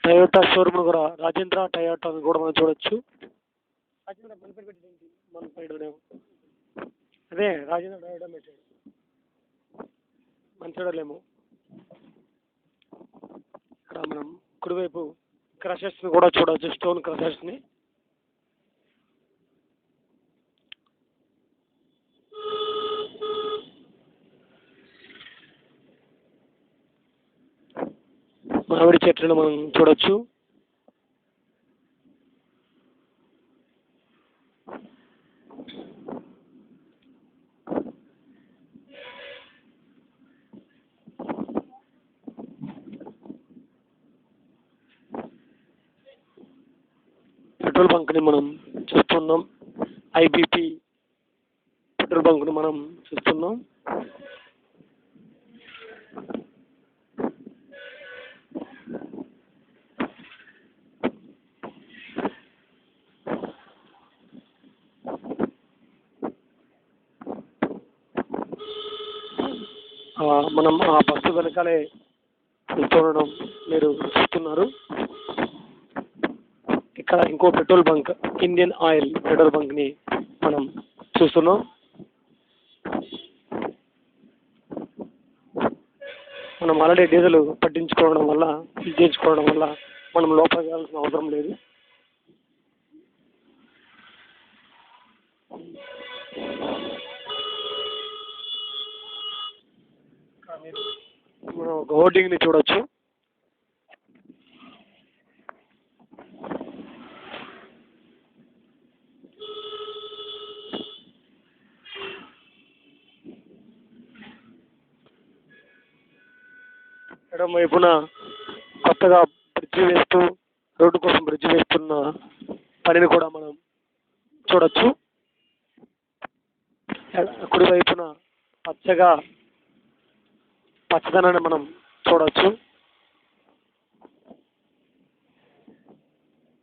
Toyota showroom కూడా Rajendra Toyota కూడా మనం చూడొచ్చు. రాజేంద్ర మన పేరు పెట్టింది మన సైడ్ అదే రాజేంద్ర టయోటా పెట్టాడు మన చూడలేము. ఇక్కడ మనం కుడివైపు క్రషర్స్ని కూడా చూడవచ్చు, స్టోన్ క్రషర్స్ని. మామిడి చెట్లను మనం చూడొచ్చు. పెట్రోల్ బంక్ని మనం చూస్తున్నాం. ఐబీపీ పెట్రోల్ బంక్ను మనం చూస్తున్నాం. మనం ఆ బస్సు వెనకాలే చూడడం మీరు చూస్తున్నారు. ఇక్కడ ఇంకో petrol bunk, Indian oil petrol బంక్ని మనం చూస్తున్నాం. మనం ఆల్రెడీ డీజిల్ పట్టించుకోవడం వల్ల, ఫిల్ చేసుకోవడం వల్ల మనం లోపలికి వెళ్ళాల్సిన అవసరం లేదు. మనం ఒక హోర్డింగ్ని చూడొచ్చు. ఎడమ వైపున కొత్తగా బ్రిడ్జి వేస్తూ, రోడ్డు కోసం బ్రిడ్జి వేస్తున్న పనిని కూడా మనం చూడొచ్చు. కుడివైపున పచ్చదనాన్ని మనం చూడవచ్చు.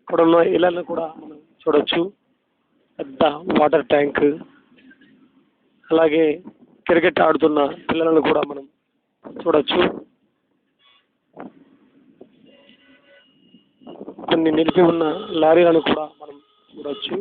ఇక్కడ ఉన్న ఇళ్లను కూడా మనం చూడవచ్చు. పెద్ద వాటర్ ట్యాంక్, అలాగే క్రికెట్ ఆడుతున్న పిల్లలను కూడా మనం చూడవచ్చు. కొన్ని నిలిపి ఉన్న లారీలను కూడా మనం చూడవచ్చు.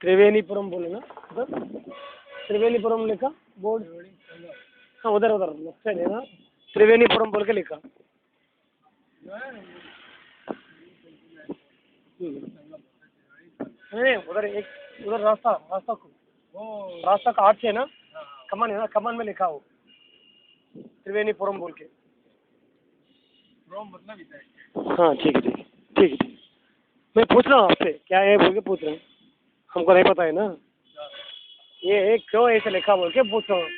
त्रिवेणीपुरम बोले ना उधर, त्रिवेणीपुरम लिखा बोर्ड। हाँ उधर उधर लेफ्ट साइड है ना, त्रिवेणीपुरम बोल के लिखा। नहीं उधर एक उधर रास्ता का आठ से ना कमान है ना, कमान में लिखा हो त्रिवेणीपुरम बोल के। हाँ ठीक है ठीक है ठीक है। मैं पूछ रहा हूँ आपसे क्या है बोल के पूछ रहा हूँ, हमको नहीं पता है ना ये क्यों ऐसे लिखा बोल के पूछ रहा हूँ।